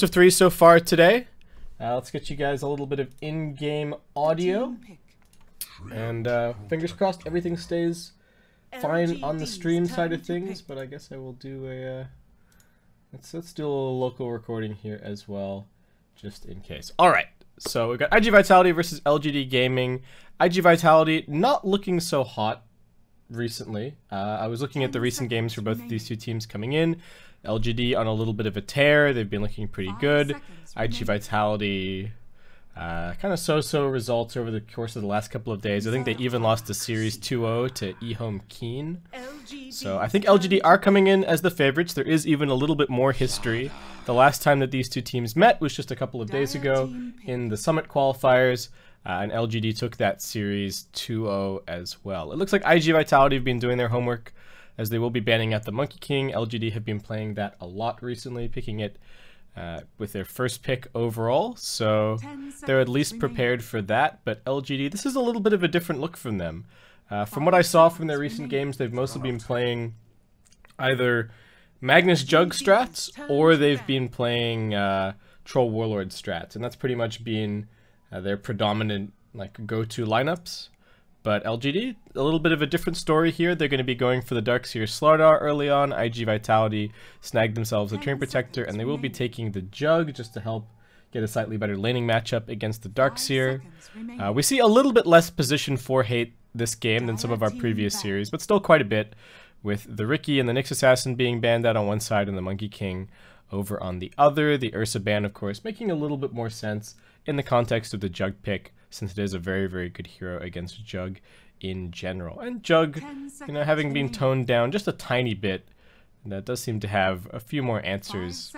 of 3 so far today. Let's get you guys a little bit of in-game audio. And fingers crossed everything stays fine on the stream side of things, but I guess I will do a... let's do a little local recording here as well, just in case. Alright, so we've got iG Vitality versus LGD Gaming. iG Vitality not looking so hot recently. I was looking at the recent games for both of these two teams coming in. LGD on a little bit of a tear. They've been looking pretty good. iG Vitality, kind of so-so results over the course of the last couple of days. I think they even lost the series 2-0 to eHOME.Keen. So I think LGD are coming in as the favorites. There is even a little bit more history. The last time that these two teams met was just a couple of days ago in the Summit qualifiers. And LGD took that series 2-0 as well. It looks like iG Vitality have been doing their homework, as they will be banning out the Monkey King. LGD have been playing that a lot recently, picking it with their first pick overall. So they're at least prepared for that. But LGD, this is a little bit of a different look from them. From what I saw from their recent games, they've mostly been playing either Magnus Jug strats, or they've been playing Troll Warlord strats. And that's pretty much been their predominant go-to lineups. But LGD, a little bit of a different story here. They're going to be going for the Darkseer Slardar early on. iG Vitality snagged themselves a Train Protector, and they will be taking the Jug just to help get a slightly better laning matchup against the Darkseer. We see a little bit less position 4 hate this game than some of our previous series, but still quite a bit, with the Riki and the Nyx Assassin being banned out on one side and the Monkey King over on the other. The Ursa ban, of course, making a little bit more sense in the context of the Jug pick, since it is a very, very good hero against Jug in general. And Jug, having been toned down just a tiny bit, that does seem to have a few more answers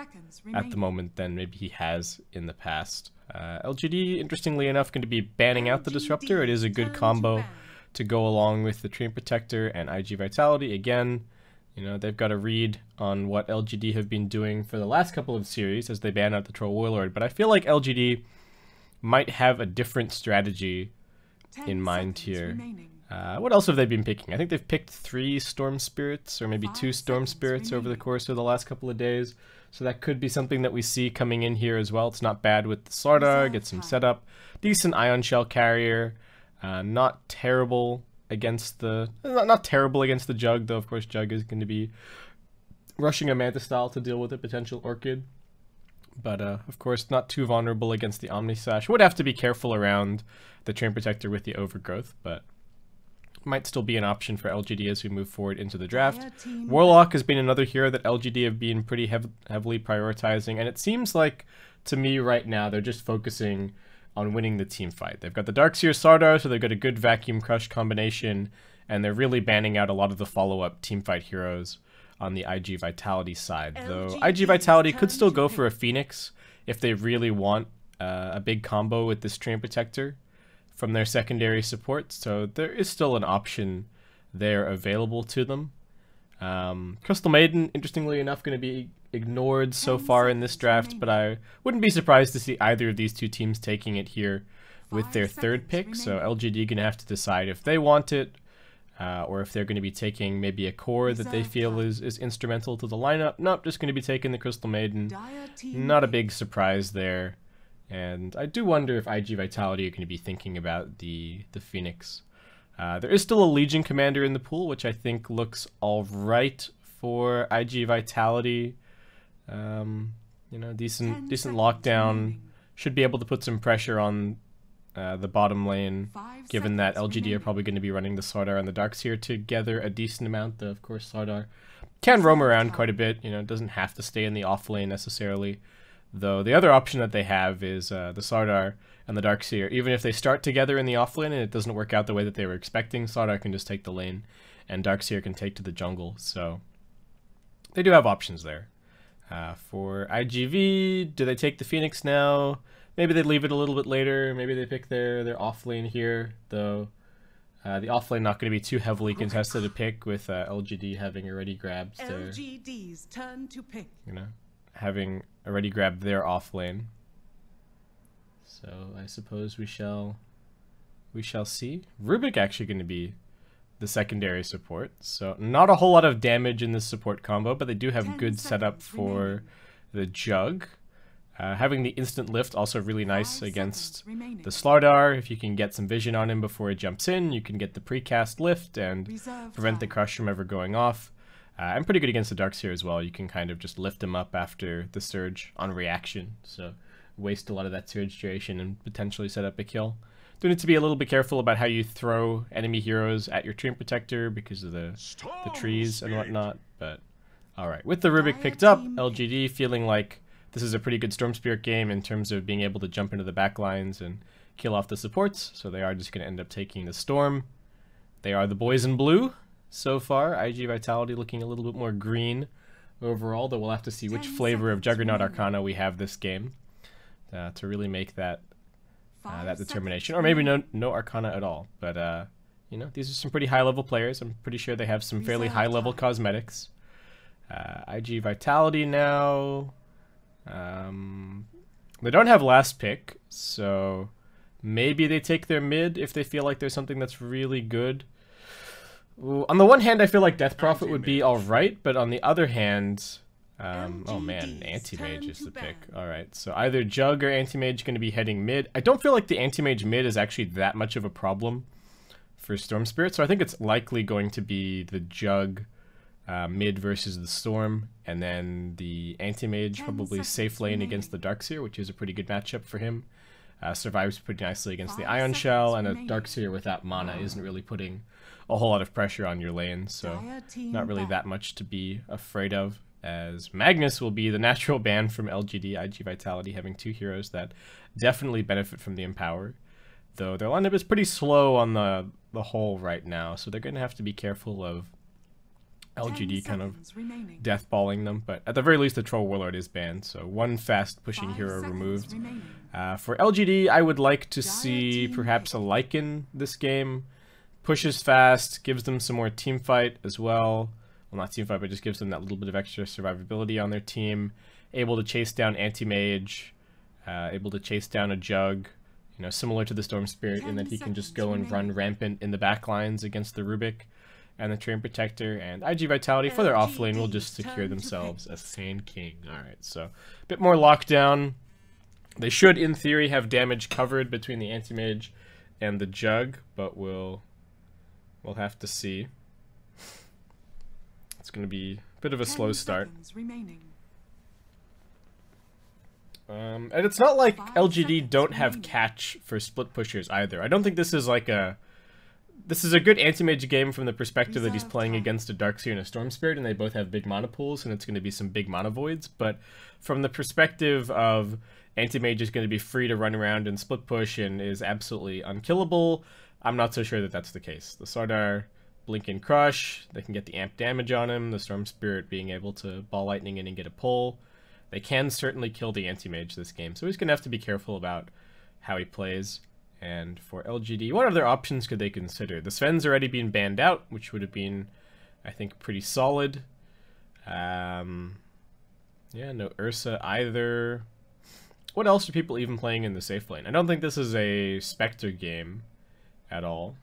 at the moment than maybe he has in the past. LGD, interestingly enough, going to be banning out the Disruptor. It is a good combo to go along with the Train Protector and iG Vitality. Again, they've got a read on what LGD have been doing for the last couple of series as they ban out the Troll Warlord. But I feel like LGD might have a different strategy in mind here. What else have they been picking? I think they've picked 3 Storm Spirits, or maybe 2 Storm Spirits over the course of the last couple of days. So that could be something that we see coming in here as well. It's not bad with the Slardar, get some setup. Decent Ion Shell carrier. Not terrible against the... Not terrible against the Jug, though of course Jug is going to be rushing a Manta style to deal with a potential Orchid. But, of course, not too vulnerable against the Omnisash. Would have to be careful around the Train Protector with the Overgrowth, but might still be an option for LGD as we move forward into the draft. Warlock has been another hero that LGD have been pretty heavily prioritizing, and it seems like, to me right now, they're just focusing on winning the team fight. They've got the Darkseer Slardar, so they've got a good Vacuum Crush combination, and they're really banning out a lot of the follow-up team fight heroes on the iG Vitality side, though iG Vitality could still go for a Phoenix if they really want a big combo with this Train Protector from their secondary support, so there is still an option there available to them. Crystal Maiden, interestingly enough, going to be ignored so far in this draft, but I wouldn't be surprised to see either of these two teams taking it here with their third pick, so LGD going to have to decide if they want it, or if they're going to be taking maybe a core that they feel is instrumental to the lineup. Nope, just going to be taking the Crystal Maiden. Not a big surprise there. And I do wonder if iG Vitality are going to be thinking about the Phoenix. There is still a Legion Commander in the pool, which I think looks alright for iG Vitality. Decent lockdown. Should be able to put some pressure on the bottom lane, given that LGD are probably going to be running the Slardar and the Darkseer together a decent amount, though of course Slardar can roam around quite a bit, doesn't have to stay in the off lane necessarily, though the other option that they have is the Slardar and the Darkseer. Even if they start together in the off lane and it doesn't work out the way that they were expecting, Slardar can just take the lane and Darkseer can take to the jungle, so they do have options there. For iG.V, do they take the Phoenix now? Maybe they leave it a little bit later. Maybe they pick their off lane here, though. The off lane not going to be too heavily contested to pick, with LGD having already grabbed their... LGD's turn to pick. Having already grabbed their off lane. So I suppose we shall see. Rubik actually going to be the secondary support, so not a whole lot of damage in this support combo, but they do have good setup for the Jug. Having the instant lift also really nice against the Slardar. If you can get some vision on him before he jumps in, you can get the precast lift and prevent the crush from ever going off. And pretty good against the Darkseer as well. You can kind of just lift him up after the surge on reaction, so waste a lot of that surge duration and potentially set up a kill. Do need to be a little bit careful about how you throw enemy heroes at your Treant Protector because of the trees and whatnot, but alright. With the Rubik picked up, LGD feeling like this is a pretty good Storm Spirit game in terms of being able to jump into the back lines and kill off the supports, so they are just going to end up taking the Storm. They are the boys in blue so far. IG Vitality looking a little bit more green overall, though we'll have to see which flavor of Juggernaut Arcana we have this game to really make that that determination. Or maybe no Arcana at all, but you know, these are some pretty high-level players. I'm pretty sure they have some fairly high-level cosmetics. IG Vitality now... they don't have last pick, so maybe they take their mid if they feel like there's something that's really good. Ooh, on the one hand, I feel like Death Prophet would be alright, but on the other hand... oh man, Anti-Mage is the pick. Alright, so either Jug or Anti-Mage going to be heading mid. I don't feel like the Anti-Mage mid is actually that much of a problem for Storm Spirit, so I think it's likely going to be the Jug mid versus the Storm, and then the Anti-Mage probably safe lane against the Darkseer, which is a pretty good matchup for him. Survives pretty nicely against the Ion Shell, and a Darkseer without mana isn't really putting a whole lot of pressure on your lane, so not really that much to be afraid of, as Magnus will be the natural ban from LGD. IG Vitality having two heroes that definitely benefit from the Empower, though their lineup is pretty slow on the whole right now, so they're going to have to be careful of LGD kind of deathballing them, but at the very least the Troll Warlord is banned, so one fast pushing hero removed. For LGD, I would like to see perhaps a Lycan this game. Pushes fast, gives them some more team fight as well. Well, not team fight, but just gives them that little bit of extra survivability on their team. Able to chase down Anti-Mage, able to chase down a Jug, you know, similar to the Storm Spirit in that he can just go and run rampant in the back lines against the Rubik and the Treant Protector, and IG Vitality for their offlane will just secure themselves a Sand King. Alright, so a bit more lockdown. They should, in theory, have damage covered between the Anti-Mage and the Jug, but we'll have to see. It's going to be a bit of a slow start. And it's not like LGD don't have catch for split pushers either. I don't think this is like a... This is a good Anti-Mage game from the perspective that he's playing against a Darkseer and a Storm Spirit, and they both have big mana pools, and it's going to be some big mana voids. But from the perspective of Anti-Mage is going to be free to run around and split push and is absolutely unkillable, I'm not so sure that that's the case. The Slardar, Blink and Crush, they can get the amp damage on him, the Storm Spirit being able to Ball Lightning in and get a pull. They can certainly kill the Anti-Mage this game, so he's going to have to be careful about how he plays. And for LGD, what other options could they consider? The Sven's already been banned out, which would have been, I think, pretty solid. Yeah, no Ursa either. What else are people even playing in the safe lane? I don't think this is a Spectre game at all.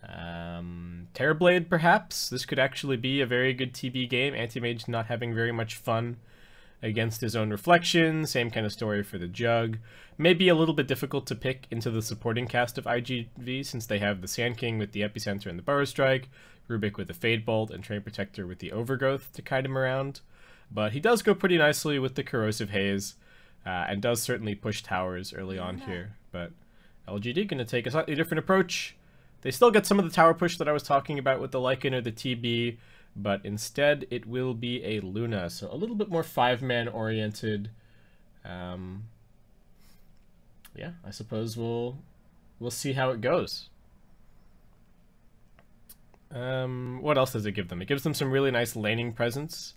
Terrorblade, perhaps? This could actually be a very good TB game. Anti-Mage not having very much fun against his own reflection. Same kind of story for the Jug. Maybe a little bit difficult to pick into the supporting cast of iG.V since they have the Sand King with the Epicenter and the Burrow Strike, Rubik with the Fade Bolt, and Treant Protector with the Overgrowth to kite him around. But he does go pretty nicely with the Corrosive Haze, and does certainly push towers early on here. But LGD going to take a slightly different approach. They still get some of the tower push that I was talking about with the Lycan or the TB, but instead it will be a Luna, so a little bit more 5-man oriented. Yeah, I suppose we'll see how it goes. What else does it give them? It gives them some really nice laning presence.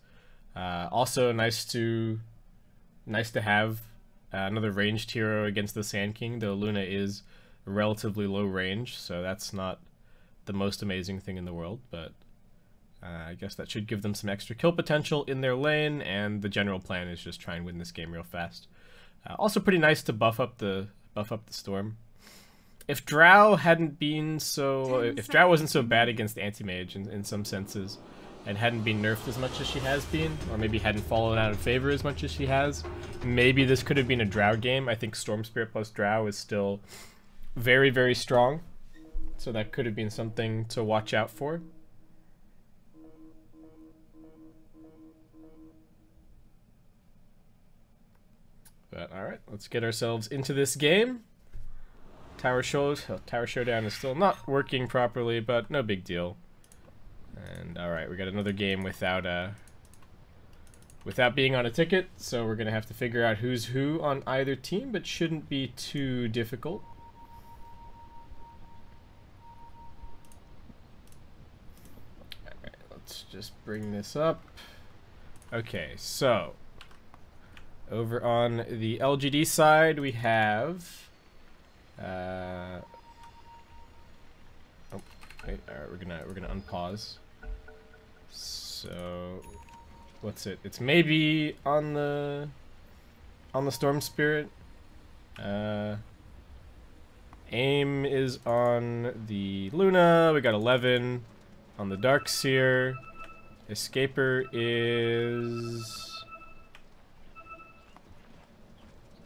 Also nice to have another ranged hero against the Sand King, though Luna is relatively low range, so that's not the most amazing thing in the world, but I guess that should give them some extra kill potential in their lane, and the general plan is just try and win this game real fast. Also pretty nice to buff up the Storm. If Drow wasn't so bad against Anti-Mage in some senses, and hadn't been nerfed as much as she has been, or maybe hadn't fallen out of favor as much as she has, maybe this could have been a Drow game. I think Storm Spirit plus Drow is still very, very strong, so that could have been something to watch out for. But alright, let's get ourselves into this game. Tower Showdown is still not working properly, but no big deal. And alright, we got another game without being on a ticket, so we're gonna have to figure out who's who on either team, but shouldn't be too difficult. Alright, let's just bring this up. Okay, so over on the LGD side, we have oh, wait, alright, we're gonna unpause. So what's it? It's maybe on the Storm Spirit. Aim is on the Luna. We got 11 on the Darkseer. Escaper is,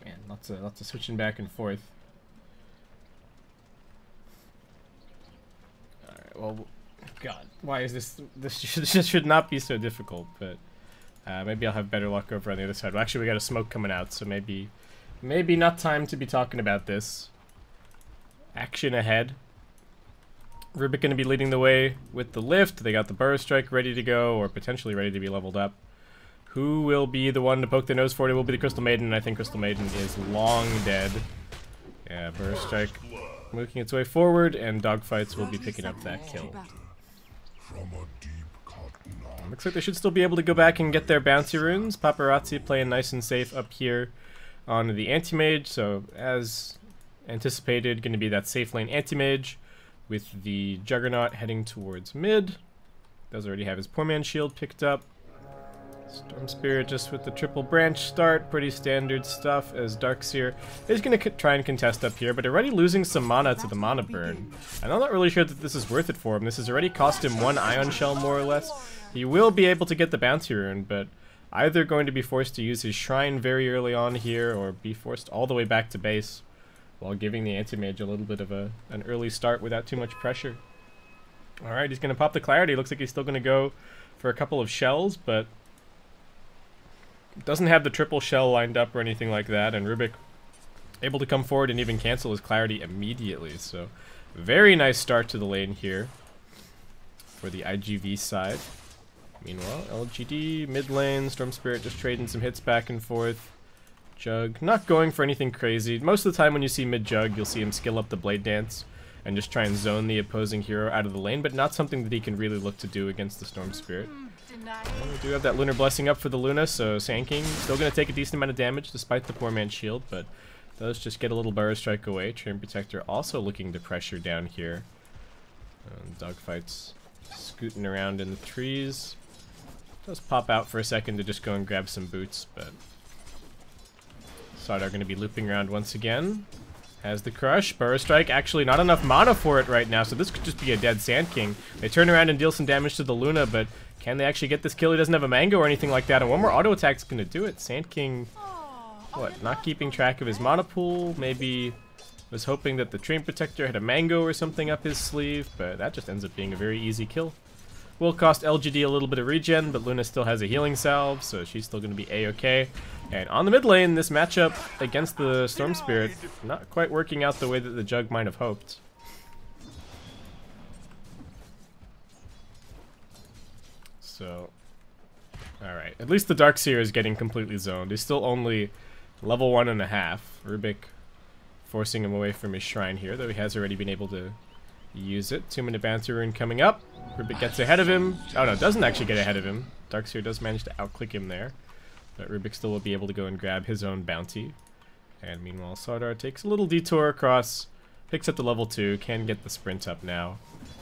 man, lots of switching back and forth. All right, well, God, why is this should not be so difficult, but maybe I'll have better luck over on the other side. Well, actually, we got a smoke coming out, so maybe not time to be talking about this. Action ahead. Rubik going to be leading the way with the lift. They got the Burrow Strike ready to go, or potentially ready to be leveled up. Who will be the one to poke their nose for it? It will be the Crystal Maiden, and I think Crystal Maiden is long dead. Yeah, Burrow Strike making its way forward, and Dogfights will be picking up that kill. Looks like they should still be able to go back and get their bouncy runes. Paparazzi playing nice and safe up here on the Anti-Mage, so as anticipated, going to be that safe lane Anti-Mage with the Juggernaut heading towards mid. Does already have his Poor Man Shield picked up. Storm Spirit just with the triple branch start, pretty standard stuff, as Darkseer is going to try and contest up here, but already losing some mana to the mana burn. And I'm not really sure that this is worth it for him. This has already cost him 1 Ion Shell, more or less. He will be able to get the Bounty Rune, but either going to be forced to use his Shrine very early on here, or be forced all the way back to base, while giving the Anti-Mage a little bit of an early start without too much pressure. Alright, he's going to pop the Clarity. Looks like he's still going to go for a couple of shells, but doesn't have the triple shell lined up or anything like that, and Rubik able to come forward and even cancel his Clarity immediately. So very nice start to the lane here for the iG.V side. Meanwhile, LGD mid lane, Storm Spirit just trading some hits back and forth. Jug not going for anything crazy. Most of the time when you see mid Jug, you'll see him skill up the Blade Dance and just try and zone the opposing hero out of the lane, but not something that he can really look to do against the Storm Spirit. And we do have that Lunar Blessing up for the Luna, so Sand King still going to take a decent amount of damage despite the Poor Man's Shield, but does just get a little Burrow Strike away. Train Protector also looking to pressure down here. Dogfights scooting around in the trees. Does pop out for a second to just go and grab some boots, but Sardar going to be looping around once again. Has the Crush. Burrow Strike, actually not enough mana for it right now, so this could just be a dead Sand King. They turn around and deal some damage to the Luna, but can they actually get this kill? He doesn't have a Mango or anything like that, and one more auto attack's going to do it. Sand King, what, not keeping track of his mana pool? Maybe was hoping that the Train Protector had a Mango or something up his sleeve, but that just ends up being a very easy kill. Will cost LGD a little bit of regen, but Luna still has a healing salve, so she's still going to be a-okay. And on the mid lane, this matchup against the Storm Spirit not quite working out the way that the Jug might have hoped. So, alright. At least the Darkseer is getting completely zoned. He's still only level 1.5. Rubik forcing him away from his Shrine here, though he has already been able to use it. 2-minute Bounty Rune coming up. Rubik gets ahead of him. Oh no, doesn't actually get ahead of him. Darkseer does manage to outclick him there. But Rubik still will be able to go and grab his own bounty. And meanwhile, Sardar takes a little detour across, picks up the level 2, can get the sprint up now.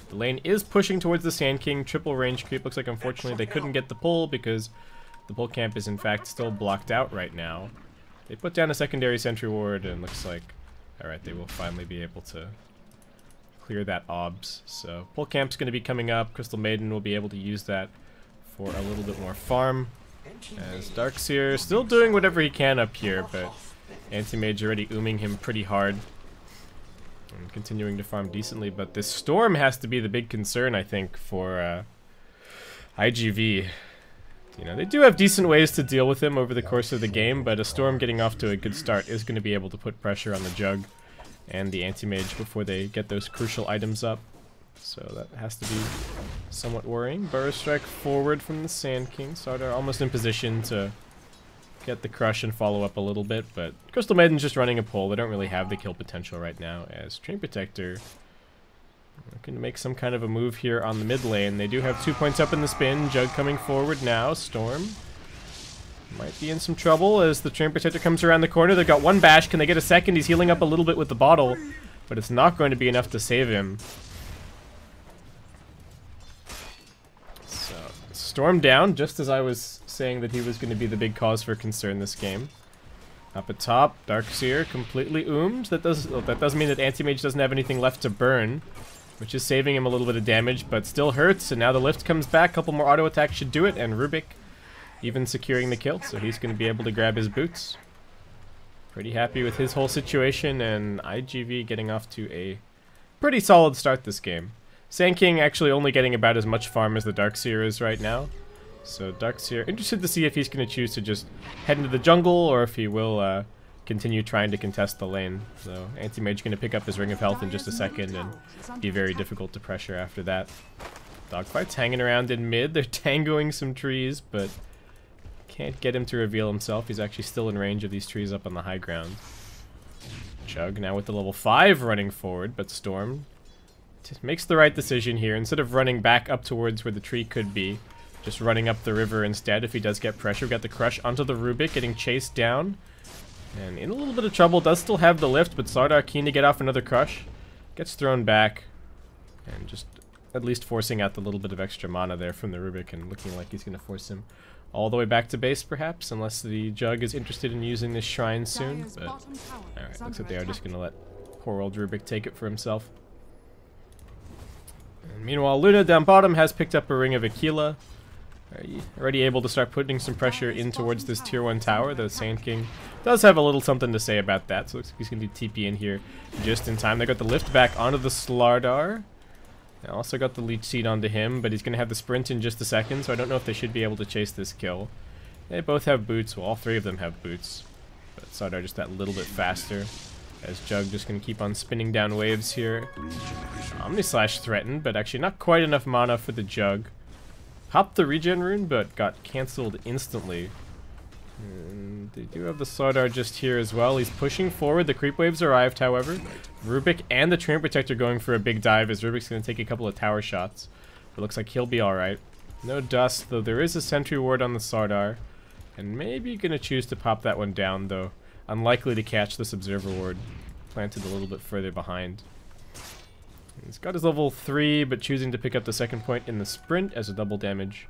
The lane is pushing towards the Sand King. Triple range creep. Looks like unfortunately they couldn't get the pull because the pull camp is in fact still blocked out right now. They put down a secondary sentry ward and looks like, alright, they will finally be able to clear that obs. So pull camp's going to be coming up. Crystal Maiden will be able to use that for a little bit more farm. As Darkseer still doing whatever he can up here, but Anti-Mage already ooming him pretty hard. And continuing to farm decently, but this Storm has to be the big concern, I think, for iG.V. You know, they do have decent ways to deal with him over the course of the game, but a Storm getting off to a good start is going to be able to put pressure on the Jug and the Anti-Mage before they get those crucial items up. So that has to be somewhat worrying. Burrow Strike forward from the Sand King. Sardar almost in position to get the crush and follow up a little bit, but Crystal Maiden's just running a pull. They don't really have the kill potential right now, as Train Protector looking to make some kind of a move here on the mid lane. They do have 2 points up in the spin. Jug coming forward now. Storm might be in some trouble as the Train Protector comes around the corner. They've got one bash. Can they get a second? He's healing up a little bit with the bottle, but it's not going to be enough to save him. So, Storm down, just as I was saying that he was going to be the big cause for concern this game. Up at top, Darkseer completely oomed. That does mean that Anti-Mage doesn't have anything left to burn, which is saving him a little bit of damage, but still hurts. And now the lift comes back. A couple more auto attacks should do it, and Rubik even securing the kill, so he's going to be able to grab his boots. Pretty happy with his whole situation, and iG.V getting off to a pretty solid start this game. Sand King actually only getting about as much farm as the Darkseer is right now. So Darkseer, interested to see if he's going to choose to just head into the jungle, or if he will continue trying to contest the lane. So Anti-Mage going to pick up his Ring of Health in just a second and be very difficult to pressure after that. Dogfight's hanging around in mid. They're tangoing some trees, but can't get him to reveal himself. He's actually still in range of these trees up on the high ground. Chug now with the level 5 running forward, but Storm just makes the right decision here. Instead of running back up towards where the tree could be, just running up the river instead if he does get pressure. We've got the crush onto the Rubik, getting chased down. And in a little bit of trouble, does still have the lift, but Sardar keen to get off another crush. Gets thrown back, and just at least forcing out the little bit of extra mana there from the Rubik, and looking like he's going to force him all the way back to base, perhaps, unless the Jug is interested in using this shrine soon. But alright, looks like they are just going to let poor old Rubik take it for himself. And meanwhile, Luna down bottom has picked up a Ring of Aquila. Already able to start putting some pressure in towards this tier 1 tower. The Sand King does have a little something to say about that, so looks like he's going to TP in here just in time. They got the lift back onto the Slardar. They also got the Leech Seed onto him, but he's going to have the sprint in just a second, so I don't know if they should be able to chase this kill. They both have boots, well, all three of them have boots, but Sardar just that little bit faster, as Jug just going to keep on spinning down waves here. Omnislash threatened, but actually not quite enough mana for the Jug. Popped the regen rune, but got cancelled instantly. And they do have the Sardar just here as well. He's pushing forward. The creep waves arrived, however. Rubik and the Train Protector going for a big dive, as Rubik's going to take a couple of tower shots. It looks like he'll be alright. No dust, though there is a sentry ward on the Sardar. And maybe going to choose to pop that one down, though. Unlikely to catch this Observer ward. Planted a little bit further behind. He's got his level 3, but choosing to pick up the second point in the sprint as a double damage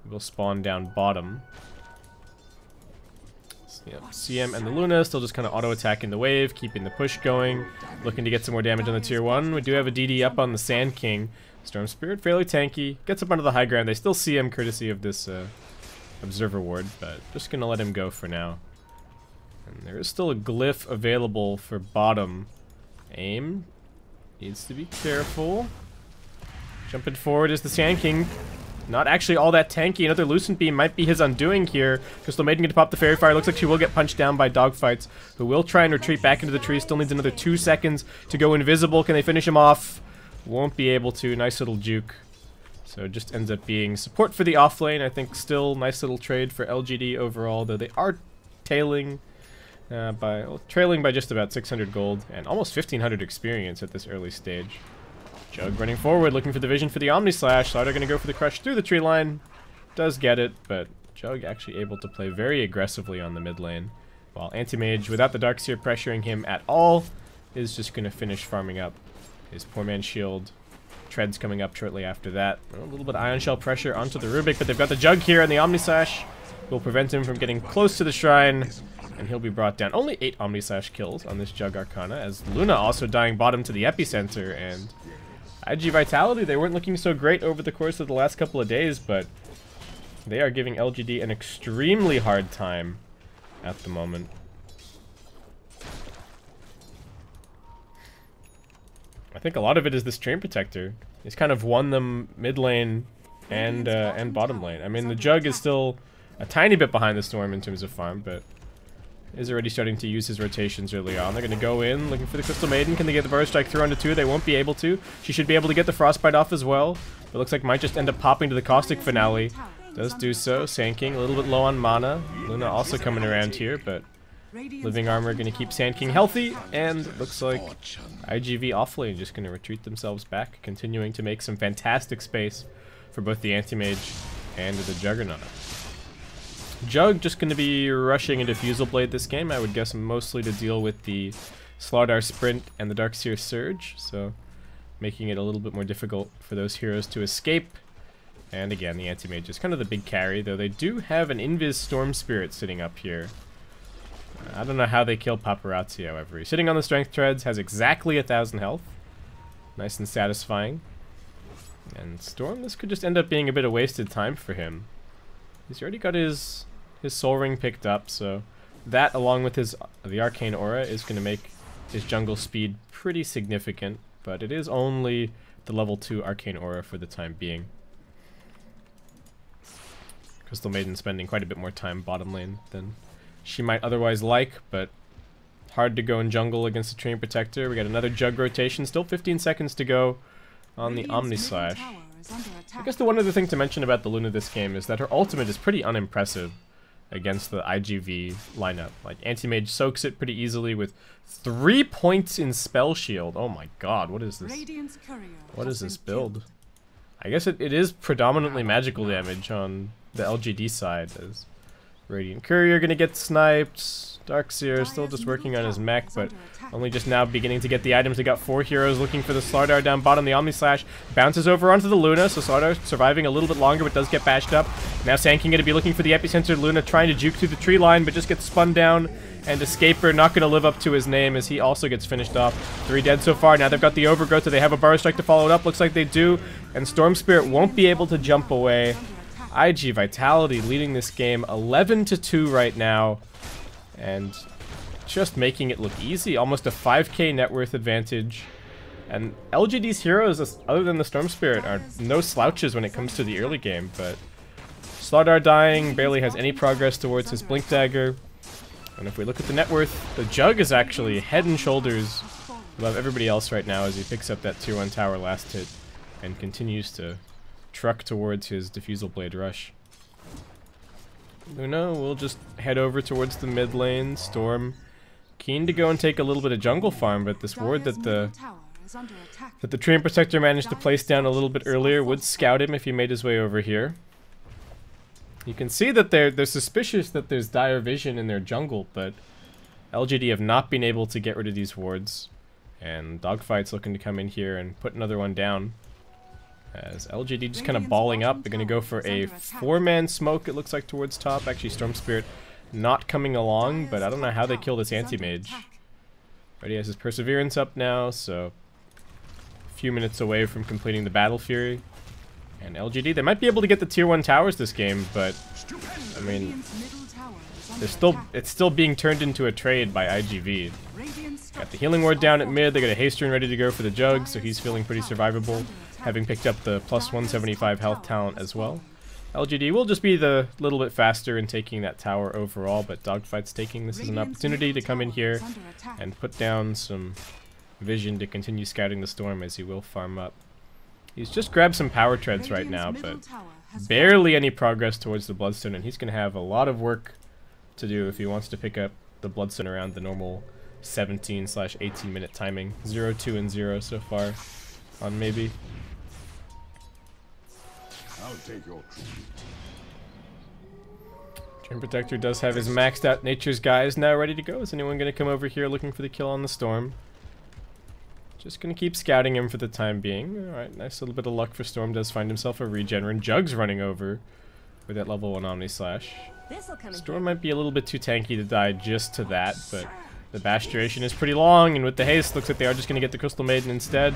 will spawn down bottom. So, yeah, CM and the Luna still just kind of auto-attacking the wave, keeping the push going, looking to get some more damage on the tier 1. We do have a DD up on the Sand King. Storm Spirit fairly tanky, gets up onto the high ground. They still see him courtesy of this Observer ward, but just going to let him go for now. And there is still a glyph available for bottom. Aim. Needs to be careful. Jumping forward is the Sand King. Not actually all that tanky. Another Lucent Beam might be his undoing here. Crystal Maiden going to pop the Fairy Fire. Looks like she will get punched down by Dogfights, who will try and retreat back into the tree. Still needs another 2 seconds to go invisible. Can they finish him off? Won't be able to. Nice little juke. So it just ends up being support for the offlane. I think still nice little trade for LGD overall, though they are trailing by just about 600 gold and almost 1500 experience at this early stage. Jug running forward, looking for the vision for the Omnislash. Slardar going to go for the crush through the tree line. Does get it, but Jug actually able to play very aggressively on the mid lane, while Anti-Mage, without the Darkseer pressuring him at all, is just going to finish farming up his poor man's shield. Treads coming up shortly after that. A little bit of Ion Shell pressure onto the Rubik, but they've got the Jug here, and the Omnislash will prevent him from getting close to the shrine, and he'll be brought down. Only 8 Omnislash kills on this Jug Arcana, as Luna also dying bottom to the epicenter, and IG Vitality, they weren't looking so great over the course of the last couple of days, but They are giving LGD an extremely hard time at the moment. I think a lot of it is this Train Protector. He's kind of won them mid lane and bottom lane. I mean, the Jug is still a tiny bit behind the Storm in terms of farm, but is already starting to use his rotations early on. They're going to go in, looking for the Crystal Maiden. Can they get the Burst Strike through onto 2? They won't be able to. She should be able to get the Frostbite off as well. It looks like might just end up popping to the Caustic Finale. Does do so. Sand King a little bit low on mana. Luna also coming around here, but Living Armor going to keep Sand King healthy. And looks like iG.V offlane just going to retreat themselves back, continuing to make some fantastic space for both the Anti-Mage and the Juggernaut. Jug just going to be rushing into Fusel Blade this game, I would guess mostly to deal with the Slardar Sprint and the Darkseer Surge, so making it a little bit more difficult for those heroes to escape. And again, the Anti-Mage is kind of the big carry, though they do have an Invis Storm Spirit sitting up here. I don't know how they kill Paparazzi, however. He's sitting on the Strength Treads, has exactly 1,000 health. Nice and satisfying. And Storm, this could just end up being a bit of wasted time for him. He's already got his Soul Ring picked up, so that, along with the Arcane Aura, is going to make his jungle speed pretty significant, but it is only the level 2 Arcane Aura for the time being. Crystal Maiden spending quite a bit more time bottom lane than she might otherwise like, but hard to go in jungle against a Train Protector. We got another Jug rotation, still 15 seconds to go on the Omnislash. I guess the one other thing to mention about the Luna this game is that her ultimate is pretty unimpressive against the iG.V lineup. Like, Anti-Mage soaks it pretty easily with 3 points in Spell Shield. Oh my god, what is this? What is this build? I guess it is predominantly magical damage on the LGD side, as Radiant Courier gonna get sniped. Darkseer still just working on his mech, but only just now beginning to get the items. They got 4 heroes looking for the Slardar down bottom. The Omnislash bounces over onto the Luna, so Slardar surviving a little bit longer, but does get bashed up. Now Sand King gonna be looking for the Epicenter. Luna trying to juke through the tree line, but just gets spun down. And Escaper not gonna live up to his name as he also gets finished off. 3 dead so far. Now they've got the Overgrowth, so they have a Burrow Strike to follow it up. Looks like they do, and Storm Spirit won't be able to jump away. iG Vitality leading this game 11-2 right now, and just making it look easy. Almost a 5k net worth advantage. And LGD's heroes, other than the Storm Spirit, are no slouches when it comes to the early game, but Slardar dying, barely has any progress towards his Blink Dagger. And if we look at the net worth, the Jug is actually head and shoulders above everybody else right now as he picks up that tier 1 tower last hit and continues to truck towards his Diffusal Blade rush. Luna will just head over towards the mid lane. Storm keen to go and take a little bit of jungle farm, but this ward that the Train Protector managed to place down a little bit earlier would scout him if he made his way over here. You can see that they're suspicious that there's dire vision in their jungle, but LGD have not been able to get rid of these wards, and Dogfight's looking to come in here and put another one down. As LGD just kind of balling up, they're going to go for a 4-man smoke, it looks like, towards top. Actually, Storm Spirit not coming along, but I don't know how they kill this Anti-Mage. Already has his Perseverance up now, so a few minutes away from completing the Battle Fury. And LGD, they might be able to get the tier 1 towers this game, but I mean, it's still being turned into a trade by iG.V. Got the Healing Ward down at mid, they got a Haste Rune ready to go for the Jug, so he's feeling pretty survivable, having picked up the plus 175 health talent as well. LGD will just be the little bit faster in taking that tower overall, but Dogfight's taking this as an opportunity to come in here and put down some vision to continue scouting the Storm as he will farm up. He's just grabbed some power treads right now, but barely any progress towards the Bloodstone, and he's going to have a lot of work to do if he wants to pick up the Bloodstone around the normal 17/18 minute timing. 0, 2, and 0 so far on maybe. I'll take your tribute. Train Protector does have his maxed out Nature's Guise now ready to go. Is anyone going to come over here looking for the kill on the Storm? Just going to keep scouting him for the time being. Alright, nice little bit of luck for Storm. Does find himself a regen, and Jug's running over with that level 1 Omnislash. Storm might be a little bit too tanky to die just to that, but the bash duration is pretty long, and with the haste, looks like they are just going to get the Crystal Maiden instead.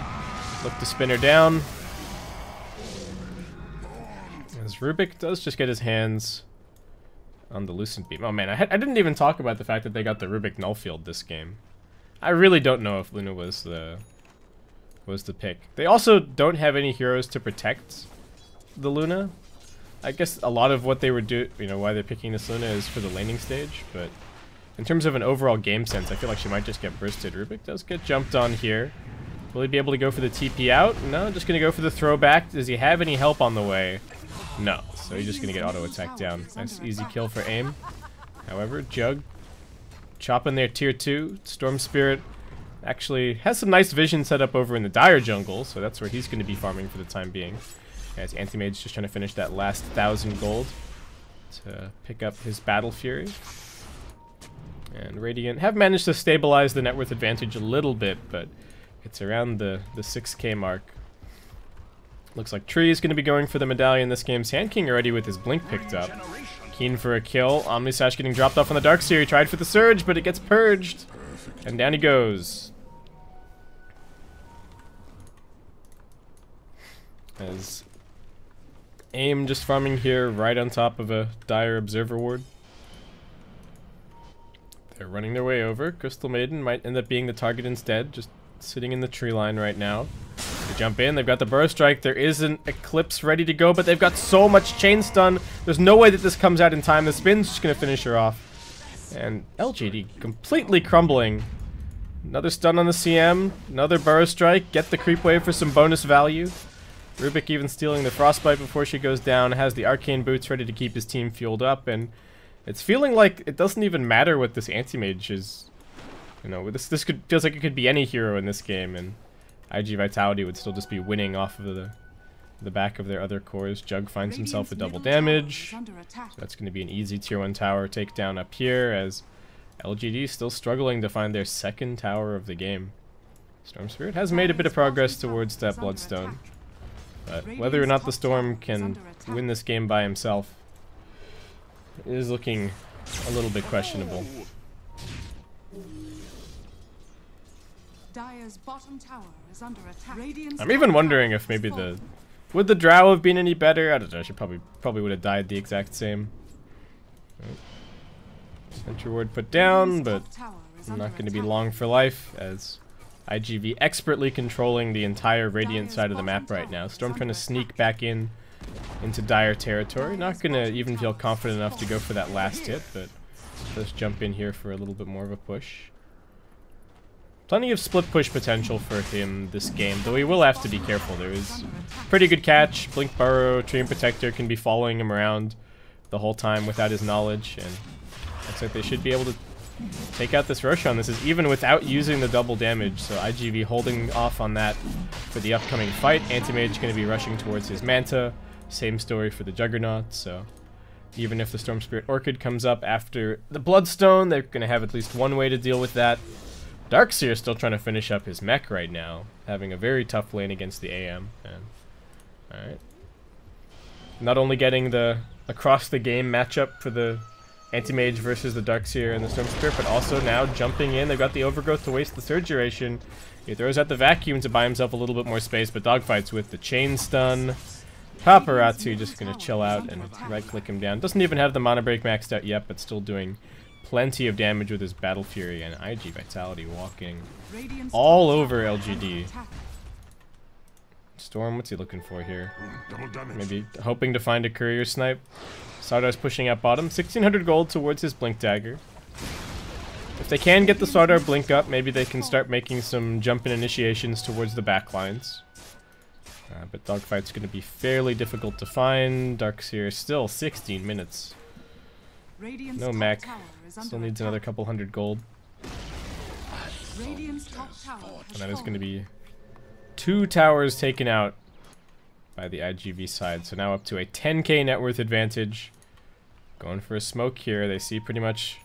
Look to spin her down. As Rubik does just get his hands on the Lucent Beam. Oh man, I didn't even talk about the fact that they got the Rubik null field this game. I really don't know if Luna was the pick. They also don't have any heroes to protect the Luna. I guess a lot of what they were why they're picking this Luna is for the laning stage, but in terms of an overall game sense, I feel like she might just get bursted. Rubik does get jumped on here. Will he be able to go for the TP out? No, just gonna go for the throwback. Does he have any help on the way? No, so he's just gonna get auto attack down. Nice easy kill for aim. However, Jug chopping their tier 2. Storm Spirit actually has some nice vision set up over in the Dire jungle, so that's where he's gonna be farming for the time being. As Anti-Mage's just trying to finish that last 1,000 gold to pick up his Battle Fury. And Radiant have managed to stabilize the net worth advantage a little bit, but it's around the 6k mark. Looks like Tree is going to be going for the medallion this game. Sand King already with his blink picked up. Keen for a kill. Omnisash getting dropped off on the Darkseer. He tried for the Surge, but it gets purged. And down he goes. As AIM just farming here right on top of a Dire Observer Ward. They're running their way over. Crystal Maiden might end up being the target instead, just sitting in the tree line right now. They jump in, they've got the Burrow Strike, there is an Eclipse ready to go, but they've got so much chain stun, there's no way that this comes out in time. The spin's just gonna finish her off. And LGD completely crumbling. Another stun on the CM, another Burrow Strike, get the creep wave for some bonus value. Rubik even stealing the Frostbite before she goes down, has the Arcane Boots ready to keep his team fueled up, and it's feeling like it doesn't even matter what this Anti-Mage is. You know, this feels like it could be any hero in this game, and IG Vitality would still just be winning off of the back of their other cores. Jug finds himself a double damage, so that's going to be an easy tier 1 tower takedown up here, as LGD still struggling to find their second tower of the game. Storm Spirit has made a bit of progress towards that Bloodstone, but whether or not the Storm can win this game by himself is looking a little bit questionable. Dire's bottom tower is under attack. I'm even wondering if maybe would the Drow have been any better? I don't know. She probably would have died the exact same. Sentry ward put down, but not going to be long for life, as iG.V expertly controlling the entire Radiant side of the map right now. Storm trying to sneak back into Dire territory. Not going to even feel confident enough to go for that last hit, but let's jump in here for a little bit more of a push. Plenty of split push potential for him this game, though he will have to be careful. There is pretty good catch. Blink Burrow, Tree and Protector can be following him around the whole time without his knowledge, and looks like they should be able to take out this Roshan. This is even without using the double damage, so iG.V holding off on that for the upcoming fight. Anti-Mage going to be rushing towards his Manta. Same story for the Juggernaut, so even if the Storm Spirit Orchid comes up after the Bloodstone, they're going to have at least one way to deal with that. Darkseer is still trying to finish up his mech right now, having a very tough lane against the AM. And alright. Not only getting the across the game matchup for the Anti-Mage versus the Darkseer and the Storm Spirit, but also now jumping in. They've got the Overgrowth to waste the Surge duration. He throws out the Vacuum to buy himself a little bit more space, but dogfights with the Chain Stun. Paparazzi just gonna chill out and right-click him down. Doesn't even have the Mana Break maxed out yet, but still doing plenty of damage with his Battle Fury, and IG Vitality walking all over LGD. Storm, what's he looking for here? Maybe hoping to find a courier snipe. Sardar's pushing up bottom. 1600 gold towards his Blink Dagger. If they can get the Sardar Blink up, maybe they can start making some jump-in initiations towards the backlines. But Dogfight's going to be fairly difficult to find. Darkseer still 16 minutes. No mech. Still needs another couple hundred gold. And that is going to be 2 towers taken out by the iG.V side. So now up to a 10k net worth advantage. Going for a smoke here. They see pretty much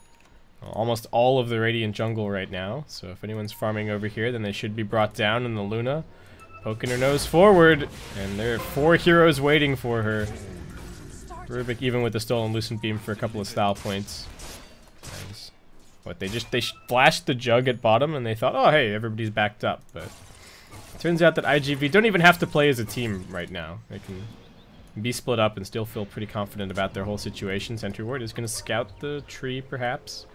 almost all of the Radiant jungle right now. So if anyone's farming over here, then they should be brought down in the Luna. Poking her nose forward. And there are 4 heroes waiting for her. Rubik even with the stolen Lucent Beam for a couple of style points. But they flashed the Jug at bottom and they thought, oh hey, everybody's backed up. But it turns out that iG.V don't even have to play as a team right now. They can be split up and still feel pretty confident about their whole situation. Sentry Ward is going to scout the tree, perhaps.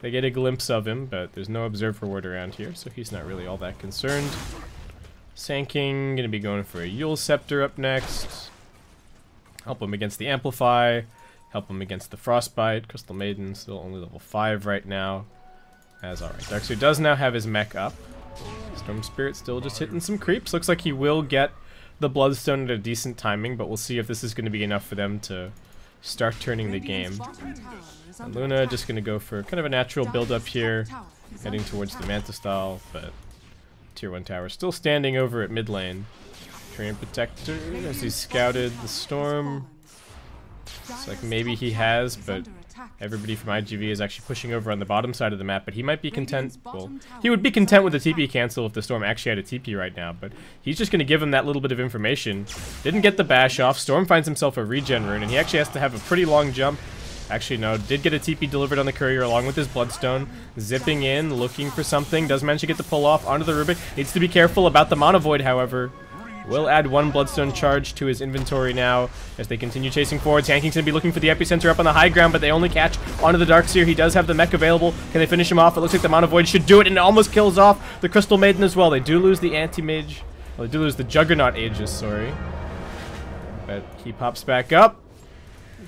They get a glimpse of him, but there's no Observer Ward around here, so he's not really all that concerned. Sanking, going to be going for a Yule Scepter up next. Help him against the Amplify. Help him against the Frostbite. Crystal Maiden still only level 5 right now. Alright, Darkseer does now have his mech up. Storm Spirit still just hitting some creeps. Looks like he will get the Bloodstone at a decent timing, but we'll see if this is going to be enough for them to start turning the game. And Luna just going to go for kind of a natural build-up here, heading towards the Manta style, but Tier 1 tower still standing over at mid lane. Treant Protector as he scouted the storm. Looks like maybe he has, but everybody from iG.V is actually pushing over on the bottom side of the map, but he might be content. Well, he would be content with the TP cancel if the storm actually had a TP right now, but he's just going to give him that little bit of information. Didn't get the bash off. Storm finds himself a regen rune, and he actually has to have a pretty long jump. Actually, no, did get a TP delivered on the courier along with his Bloodstone. Zipping in, looking for something. Does manage to get the pull off onto the Rubik. Needs to be careful about the Mana Void, however. Will add one Bloodstone charge to his inventory now as they continue chasing forward. Sanking's going to be looking for the epicenter up on the high ground, but they only catch onto the Darkseer. He does have the mech available. Can they finish him off? It looks like the Mana Void should do it, and it almost kills off the Crystal Maiden as well. They do lose the Anti-Mage. Well, they do lose the Juggernaut Aegis, sorry. But he pops back up.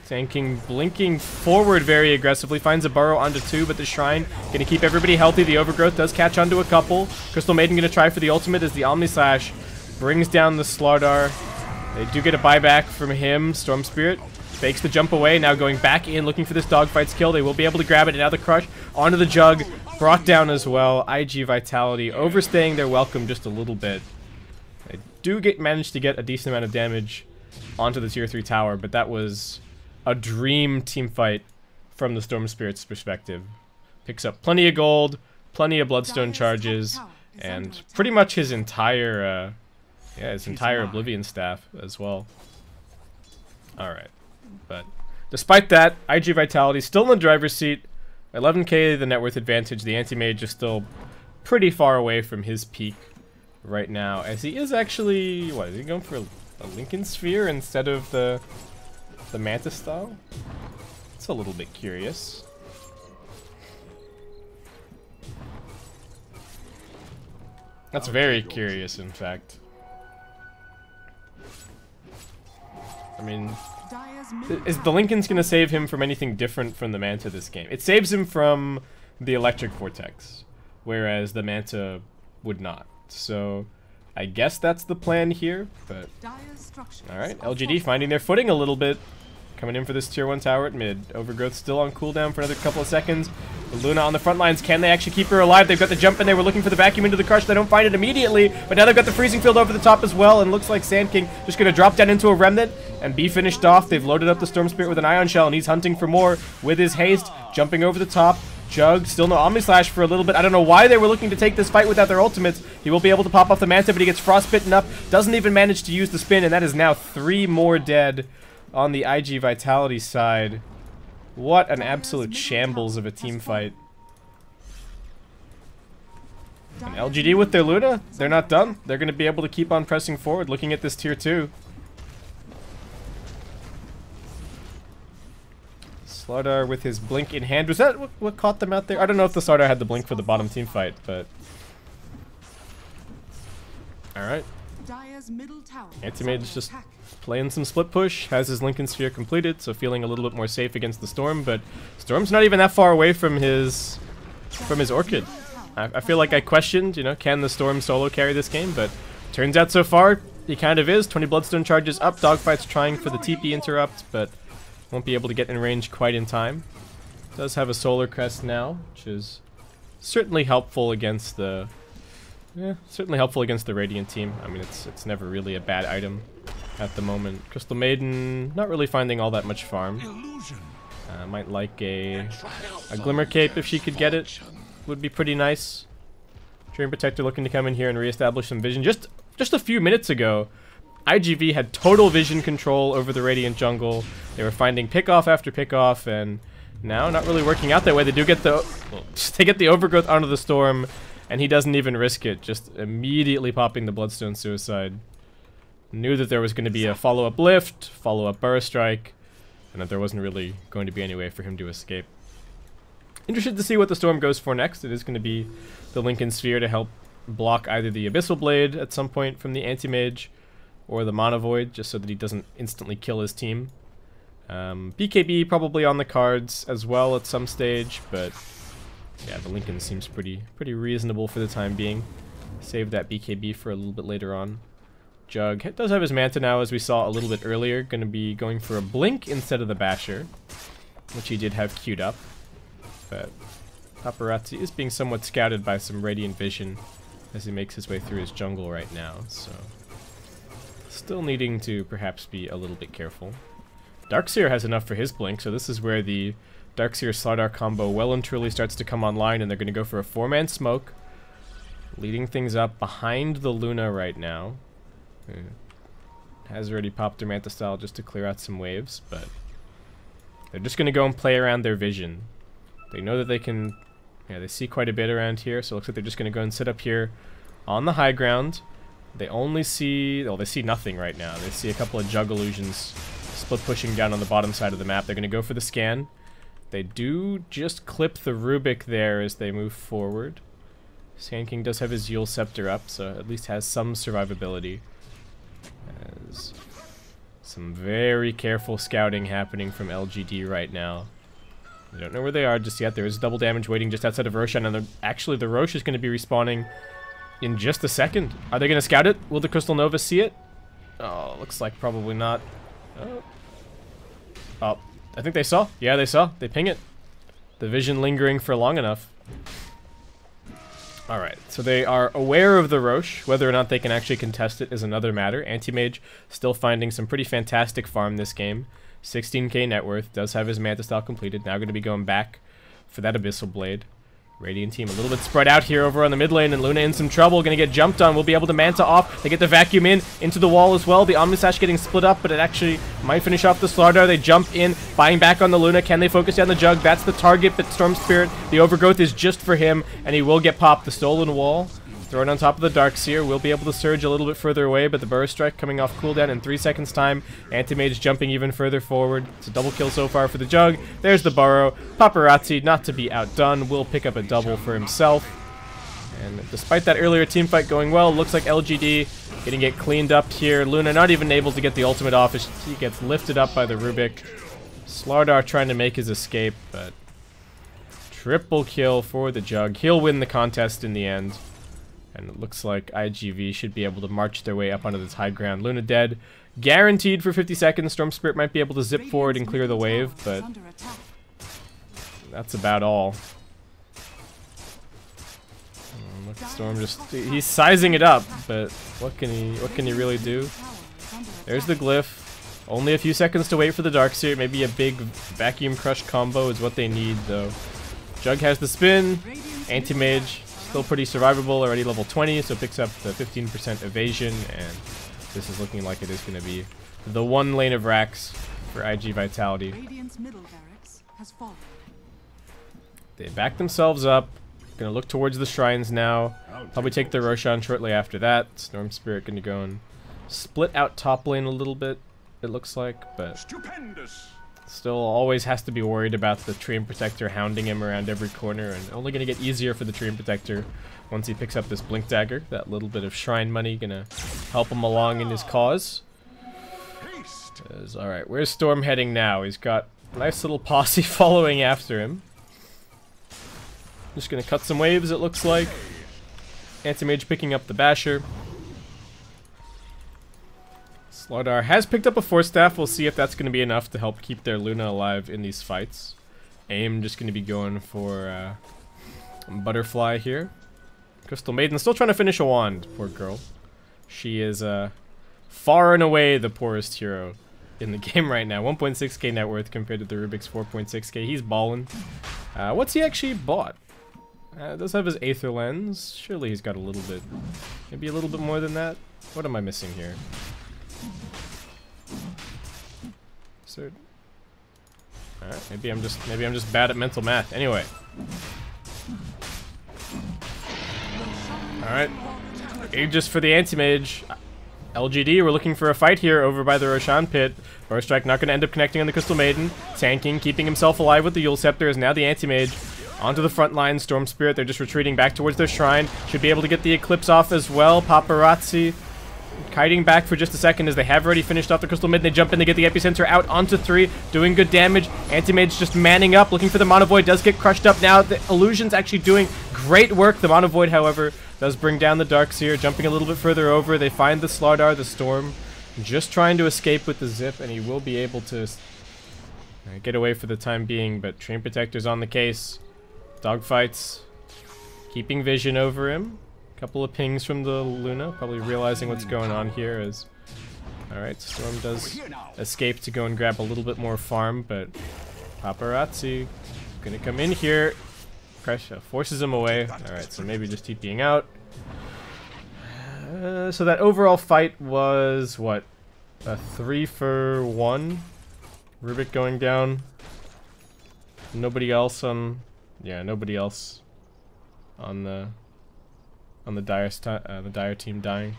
Sanking blinking forward very aggressively. Finds a burrow onto 2, but the Shrine going to keep everybody healthy. The Overgrowth does catch onto a couple. Crystal Maiden going to try for the ultimate as the Omni Slash brings down the Slardar. They do get a buyback from him. Storm Spirit fakes the jump away. Now going back in, looking for this dogfight skill. They will be able to grab it. And now the Crush onto the Jug. Brought down as well. IG Vitality overstaying their welcome just a little bit. They do manage to get a decent amount of damage onto the Tier 3 tower, but that was a dream team fight from the Storm Spirit's perspective. Picks up plenty of gold, plenty of Bloodstone charges, and pretty much his entire Oblivion staff as well. Alright, but despite that, IG Vitality still in the driver's seat. 11k the net worth advantage. The Anti-Mage is still pretty far away from his peak right now, as he is actually, what, is he going for a Lincoln Sphere instead of the Mantis style? It's a little bit curious. That's very curious, in fact. I mean, is the Lincoln's gonna save him from anything different from the Manta this game? It saves him from the Electric Vortex, whereas the Manta would not. So I guess that's the plan here, but alright, LGD finding their footing a little bit. Coming in for this Tier 1 tower at mid. Overgrowth still on cooldown for another couple of seconds. Luna on the front lines. Can they actually keep her alive? They've got the jump in. They were looking for the vacuum into the Crush. They don't find it immediately, but now they've got the freezing field over the top as well, and looks like Sand King just going to drop down into a Remnant and be finished off. They've loaded up the Storm Spirit with an Ion Shell, and he's hunting for more with his haste. Jumping over the top. Jug, still no Omni Slash for a little bit. I don't know why they were looking to take this fight without their ultimates. He will be able to pop off the Manta, but he gets frostbitten up. Doesn't even manage to use the spin, and that is now 3 more dead on the IG Vitality side. What an absolute shambles of a team fight. And LGD with their Luna, they're not done. They're going to be able to keep on pressing forward, looking at this Tier 2. Slardar with his blink in hand. Was that what caught them out there? I don't know if the Slardar had the blink for the bottom team fight, but alright. Anti-Mage just playing some split push, has his Lincoln Sphere completed, so feeling a little bit more safe against the Storm, but Storm's not even that far away from his Orchid. I feel like I questioned, you know, can the Storm solo carry this game, but turns out so far he kind of is. 20 Bloodstone charges up, Dogfight's trying for the TP interrupt, but won't be able to get in range quite in time. Does have a Solar Crest now, which is certainly helpful against the Radiant team. I mean, it's never really a bad item at the moment. Crystal Maiden not really finding all that much farm. Might like a Glimmer Cape if she could get it. Would be pretty nice. Treant Protector looking to come in here and reestablish some vision. Just a few minutes ago, iG.V had total vision control over the Radiant jungle. They were finding pickoff after pickoff, and now not really working out that way. They do get they get the Overgrowth onto the Storm, and he doesn't even risk it, just immediately popping the Bloodstone Suicide. Knew that there was going to be a follow-up lift, follow-up burst strike, and that there wasn't really going to be any way for him to escape. Interested to see what the Storm goes for next. It is going to be the Lincoln Sphere to help block either the Abyssal Blade at some point from the Anti-Mage or the Mana Void, just so that he doesn't instantly kill his team. BKB probably on the cards as well at some stage, but yeah, the Lincoln seems pretty reasonable for the time being. Save that BKB for a little bit later on. Jug does have his Manta now, as we saw a little bit earlier. Going to be going for a Blink instead of the Basher, which he did have queued up. But Paparazzi is being somewhat scouted by some Radiant Vision as he makes his way through his jungle right now, so still needing to perhaps be a little bit careful. Darkseer has enough for his Blink, so this is where the Darkseer-Slardar combo well and truly starts to come online, and they're going to go for a 4-man smoke, leading things up behind the Luna right now. Has already popped their Manta Style just to clear out some waves, but they're just going to go and play around their vision. They know that they can, yeah, they see quite a bit around here, so it looks like they're just going to go and sit up here on the high ground. They only see, well, they see nothing right now. They see a couple of Jug illusions split pushing down on the bottom side of the map. They're going to go for the scan. They do just clip the Rubik there as they move forward. Sand King does have his Yule Scepter up, so at least has some survivability. As some very careful scouting happening from LGD right now. I don't know where they are just yet. There is double damage waiting just outside of Roshan, and actually the Rosh is going to be respawning in just a second. Are they going to scout it? Will the Crystal Nova see it? Oh, looks like probably not. Oh, I think they saw. Yeah, they saw. They ping it. The vision lingering for long enough. Alright, so they are aware of the Rosh. Whether or not they can actually contest it is another matter. Anti-Mage still finding some pretty fantastic farm this game. 16k net worth, does have his Manta Style completed. Now going to be going back for that Abyssal Blade. Radiant team a little bit spread out here over on the mid lane, and Luna in some trouble. Going to get jumped on. We'll be able to Manta off. They get the vacuum into the wall as well. The Omnisash getting split up, but it actually might finish off the Slardar. They jump in, buying back on the Luna. Can they focus down the Jug? That's the target, but Storm Spirit, the Overgrowth is just for him, and he will get popped. The Stolen Wall thrown on top of the Darkseer. Will be able to surge a little bit further away, but the Burst Strike coming off cooldown in 3 seconds time. Anti-Mage jumping even further forward. It's a double kill so far for the Jug. There's the Burrow. Paparazzi, not to be outdone, will pick up a double for himself. And despite that earlier team fight going well, looks like LGD getting it cleaned up here. Luna not even able to get the ultimate off as he gets lifted up by the Rubik. Slardar trying to make his escape, but triple kill for the Jug. He'll win the contest in the end. And it looks like iG.V should be able to march their way up onto this high ground. Luna dead. Guaranteed for 50 seconds. Storm Spirit might be able to zip forward and clear the wave, but that's about all. Look, Storm he's sizing it up, but what can he really do? There's the glyph. Only a few seconds to wait for the Darkseer. Maybe a big Vacuum Crush combo is what they need, though. Jug has the spin. Anti-Mage still pretty survivable, already level 20, so picks up the 15% evasion, and this is looking like it is going to be the one lane of racks for IG Vitality. They back themselves up, going to look towards the shrines now, probably take the Roshan shortly after that. Storm Spirit going to go and split out top lane a little bit, it looks like, but still always has to be worried about the Treant Protector hounding him around every corner, and only going to get easier for the Treant Protector once he picks up this Blink Dagger. That little bit of shrine money going to help him along in his cause. Alright, where's Storm heading now? He's got a nice little posse following after him. Just going to cut some waves, it looks like. Anti-Mage picking up the Basher. Slardar has picked up a Force Staff. We'll see if that's going to be enough to help keep their Luna alive in these fights. Aim just going to be going for Butterfly here. Crystal Maiden still trying to finish a wand, poor girl. She is far and away the poorest hero in the game right now. 1.6k net worth compared to the Rubik's 4.6k. He's ballin'. What's he actually bought? Does have his Aether Lens. Surely he's got a little bit, maybe a little bit more than that. What am I missing here? Alright, maybe I'm just bad at mental math. Anyway. Alright. Aegis for the Anti-Mage. LGD, we're looking for a fight here over by the Roshan pit. Burst Strike not going to end up connecting on the Crystal Maiden. Tanking, keeping himself alive with the Yule Scepter, is now the Anti-Mage. Onto the front line, Storm Spirit, they're just retreating back towards their shrine. Should be able to get the Eclipse off as well. Paparazzi kiting back for just a second as they have already finished off the Crystal Maiden. They jump in to get the Epicenter out onto 3, doing good damage. Anti-Mage just manning up, looking for the Mono Void, does get crushed up now. The Illusion's actually doing great work. The Mono Void, however, does bring down the Darkseer, jumping a little bit further over. They find the Slardar, the Storm, just trying to escape with the Zip, and he will be able to get away for the time being, but Train Protector's on the case. Dogfights, keeping vision over him. Couple of pings from the Luna, probably realizing what's going on here as... Alright, Storm does escape to go and grab a little bit more farm, but Paparazzi gonna come in here. Forces him away. Alright, so maybe just TPing out. So that overall fight was, what? A 3-for-1? Rubik going down. Nobody else on... Yeah, nobody else on the Dire team dying.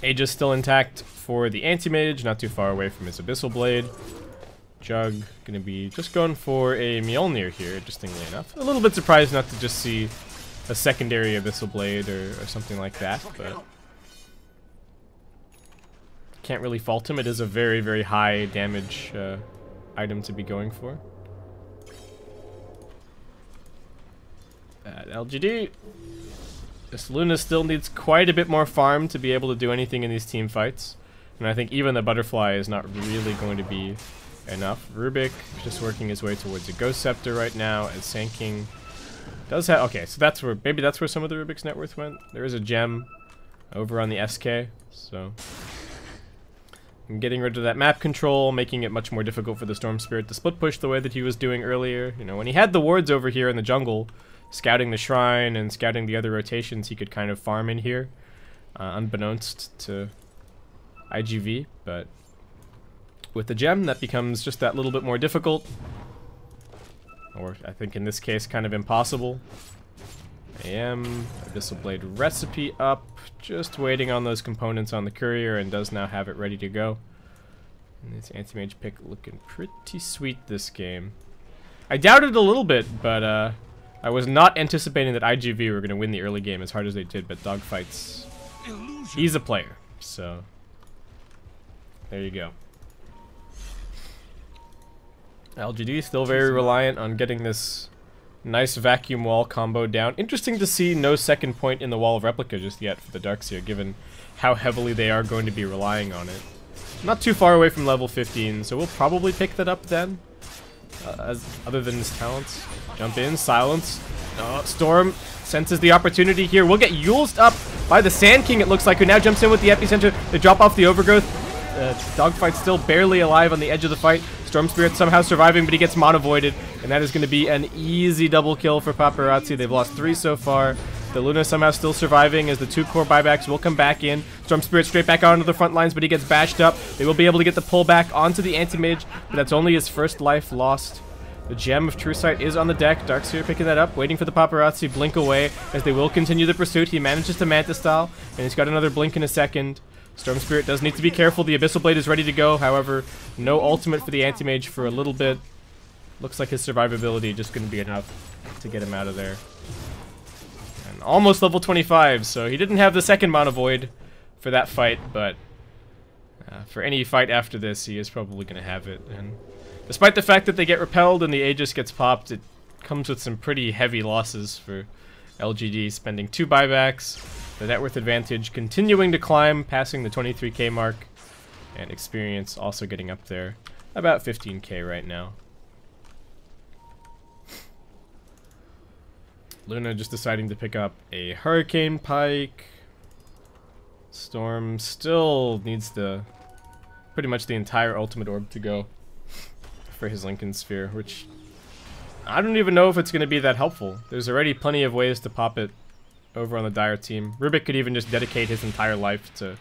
Aegis still intact for the Anti-Mage, not too far away from his Abyssal Blade. Jug gonna be just going for a Mjolnir here, interestingly enough. A little bit surprised not to just see a secondary Abyssal Blade or something like that, but can't really fault him. It is a very, very high damage item to be going for. LGD. This Luna still needs quite a bit more farm to be able to do anything in these team fights. And I think even the Butterfly is not really going to be enough. Rubik just working his way towards a Ghost Scepter right now, as Sand King does have... Okay, so that's where... Maybe that's where some of the Rubik's net worth went. There is a gem over on the SK, so... I'm getting rid of that map control, making it much more difficult for the Storm Spirit to split push the way that he was doing earlier. You know, when he had the wards over here in the jungle, scouting the shrine and scouting the other rotations, he could kind of farm in here, unbeknownst to iG.V, but with the gem, that becomes just that little bit more difficult, or I think in this case, kind of impossible. Abyssal Blade recipe up, just waiting on those components on the courier, and does now have it ready to go. And this Anti-Mage pick looking pretty sweet this game. I doubted a little bit, but I was not anticipating that iG.V were going to win the early game as hard as they did, but Dogfights, he's a player, so there you go. LGD still very reliant on getting this nice vacuum wall combo down. Interesting to see no second point in the Wall of Replica just yet for the Darkseer, given how heavily they are going to be relying on it. Not too far away from level 15, so we'll probably pick that up then. Other than his talents. Jump in, silence. Storm senses the opportunity here. We'll get Yuled up by the Sand King, it looks like, who now jumps in with the Epicenter. They drop off the Overgrowth. Dogfight still barely alive on the edge of the fight. Storm Spirit somehow surviving, but he gets Mono Voided, and that is going to be an easy double kill for Paparazzi. They've lost 3 so far. The Luna somehow still surviving as the 2 core buybacks will come back in. Storm Spirit straight back onto the front lines, but he gets bashed up. They will be able to get the pullback onto the Anti-Mage, but that's only his first life lost. The Gem of True Sight is on the deck. Darkseer picking that up, waiting for the Paparazzi blink away as they will continue the pursuit. He manages to Manta Style, and he's got another blink in a second. Storm Spirit does need to be careful. The Abyssal Blade is ready to go. However, no ultimate for the Anti-Mage for a little bit. Looks like his survivability just going to be enough to get him out of there. And almost level 25, so he didn't have the second Mono Void for that fight, but for any fight after this, he is probably going to have it. And despite the fact that they get repelled and the Aegis gets popped, it comes with some pretty heavy losses for LGD, spending 2 buybacks. The net worth advantage continuing to climb, passing the 23k mark, and experience also getting up there, about 15k right now. Luna just deciding to pick up a Hurricane Pike. Storm still needs pretty much the entire ultimate orb to go for his Lincoln Sphere, which I don't even know if it's going to be that helpful. There's already plenty of ways to pop it over on the Dire team. Rubik could even just dedicate his entire life to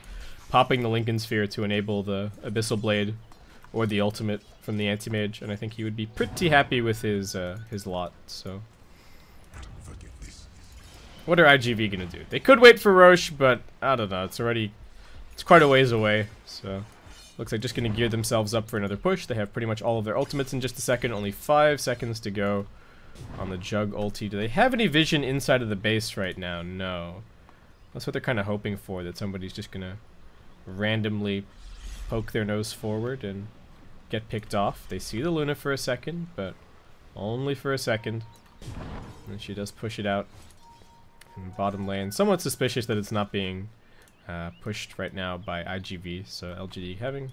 popping the Lincoln Sphere to enable the Abyssal Blade or the ultimate from the Anti-Mage, and I think he would be pretty happy with his lot. So, what are iG.V gonna do? They could wait for Roche, but I don't know. It's already It's quite a ways away, so looks like just going to gear themselves up for another push. They have pretty much all of their ultimates in just a second. Only 5 seconds to go on the Jug ulti. Do they have any vision inside of the base right now? No. That's what they're kind of hoping for, that somebody's just going to randomly poke their nose forward and get picked off. They see the Luna for a second, but only for a second. And she does push it out in the bottom lane. Somewhat suspicious that it's not being pushed right now by iG.V, so LGD having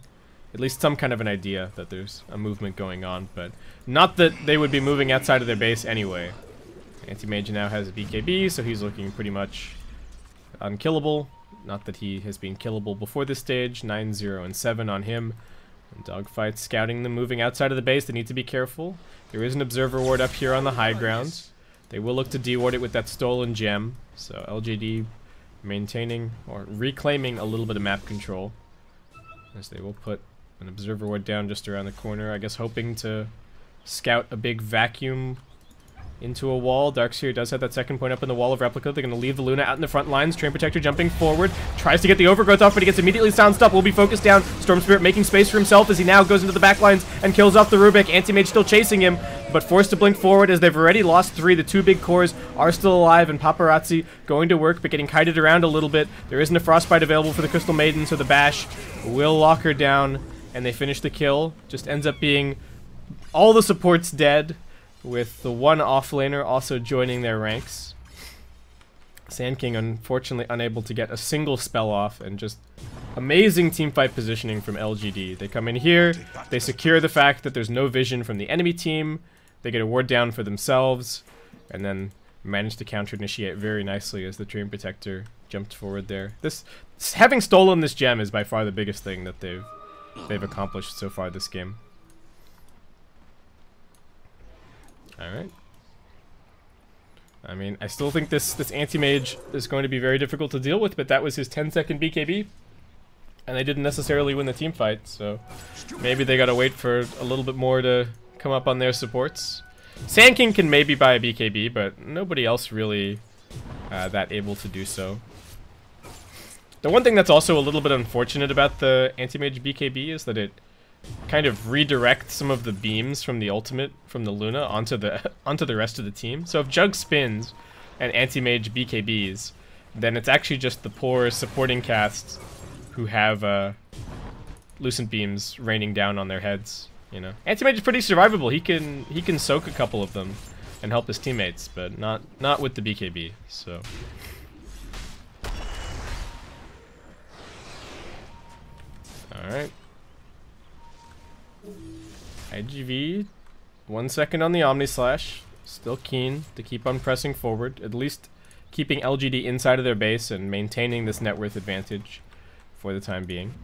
at least some kind of an idea that there's a movement going on, but not that they would be moving outside of their base anyway. Anti-Mage now has a BKB, so he's looking pretty much unkillable. Not that he has been killable before this stage. 9, 0, and 7 on him. And Dogfight scouting them moving outside of the base. They need to be careful. There is an Observer Ward up here on the high ground. They will look to deward it with that stolen gem, so LGD maintaining or reclaiming a little bit of map control, as they will put an Observer Ward down just around the corner, I guess hoping to scout a big vacuum into a wall. Darkseer does have that second point up in the wall of Replica. They're going to leave the Luna out in the front lines. Train Protector jumping forward, tries to get the overgrowth off, but he gets immediately silenced up. Will be focused down. Storm Spirit making space for himself as he now goes into the back lines and kills off the Rubik. Anti-Mage still chasing him, but forced to blink forward as they've already lost 3. The 2 big cores are still alive, and Paparazzi going to work, but getting kited around a little bit. There isn't a Frostbite available for the Crystal Maiden, so the Bash will lock her down, and they finish the kill. Just ends up being all the supports dead, with the one offlaner also joining their ranks. Sand King unfortunately unable to get a single spell off, and just amazing teamfight positioning from LGD. They come in here, they secure the fact that there's no vision from the enemy team, they get a ward down for themselves, and then manage to counter-initiate very nicely as the Train Protector jumped forward there. Having stolen this gem is by far the biggest thing that they've accomplished so far this game. Alright. I mean, I still think this Anti-Mage is going to be very difficult to deal with, but that was his 10-second BKB. And they didn't necessarily win the team fight, so maybe they gotta wait for a little bit more to come up on their supports. Sand King can maybe buy a BKB, but nobody else really that able to do so. The one thing that's also a little bit unfortunate about the Anti-Mage BKB is that it kind of redirect some of the beams from the ultimate from the Luna onto the rest of the team. So if Jug spins and Anti-Mage BKBs, then it's actually just the poor supporting casts who have Lucent Beams raining down on their heads. You know, Anti-Mage is pretty survivable. He can soak a couple of them and help his teammates, but not with the BKB. So. All right. iG.V, 1 second on the Omni Slash, still keen to keep on pressing forward, at least keeping LGD inside of their base and maintaining this net worth advantage for the time being.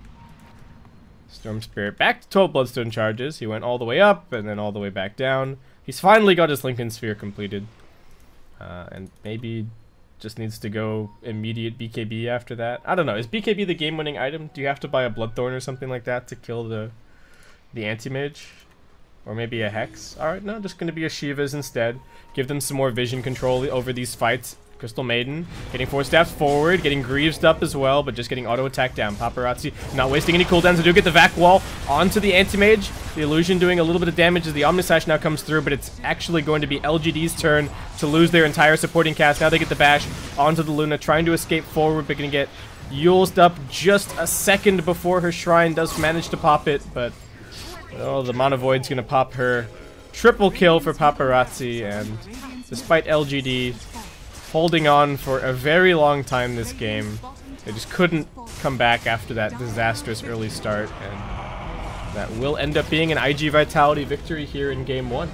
Storm Spirit back to 12 Bloodstone charges. He went all the way up and then all the way back down. He's finally got his Lincoln Sphere completed, and maybe just needs to go immediate BKB after that. I don't know, is BKB the game-winning item? Do you have to buy a Bloodthorn or something like that to kill the Anti-Mage? Or maybe a Hex? Alright, no, just gonna be a Shiva's instead. Give them some more vision control over these fights. Crystal Maiden getting 4 steps forward, getting Greaved up as well, but just getting auto-attack down. Paparazzi not wasting any cooldowns. They do get the Vac Wall onto the Anti-Mage. The Illusion doing a little bit of damage as the Omnislash now comes through, but it's actually going to be LGD's turn to lose their entire supporting cast. Now they get the Bash onto the Luna, trying to escape forward, but gonna get Yuled up just a second before her Shrine does manage to pop it, but oh, the Mana Void's gonna pop her triple kill for Paparazzi, and despite LGD holding on for a very long time this game, they just couldn't come back after that disastrous early start, and that will end up being an IG Vitality victory here in Game 1.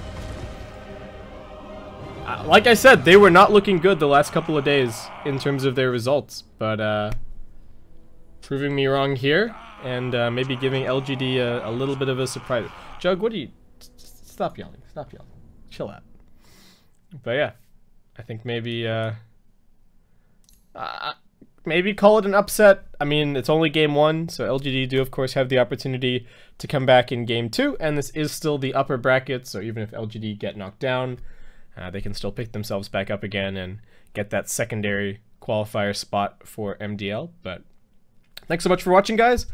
Like I said, they were not looking good the last couple of days in terms of their results, but proving me wrong here, and maybe giving LGD a little bit of a surprise. Jug, what do you... Stop yelling. Stop yelling. Chill out. But yeah, I think maybe maybe call it an upset. I mean, it's only Game 1, so LGD do, of course, have the opportunity to come back in Game 2, and this is still the upper bracket, so even if LGD get knocked down, they can still pick themselves back up again and get that secondary qualifier spot for MDL, but Thanks so much for watching, guys.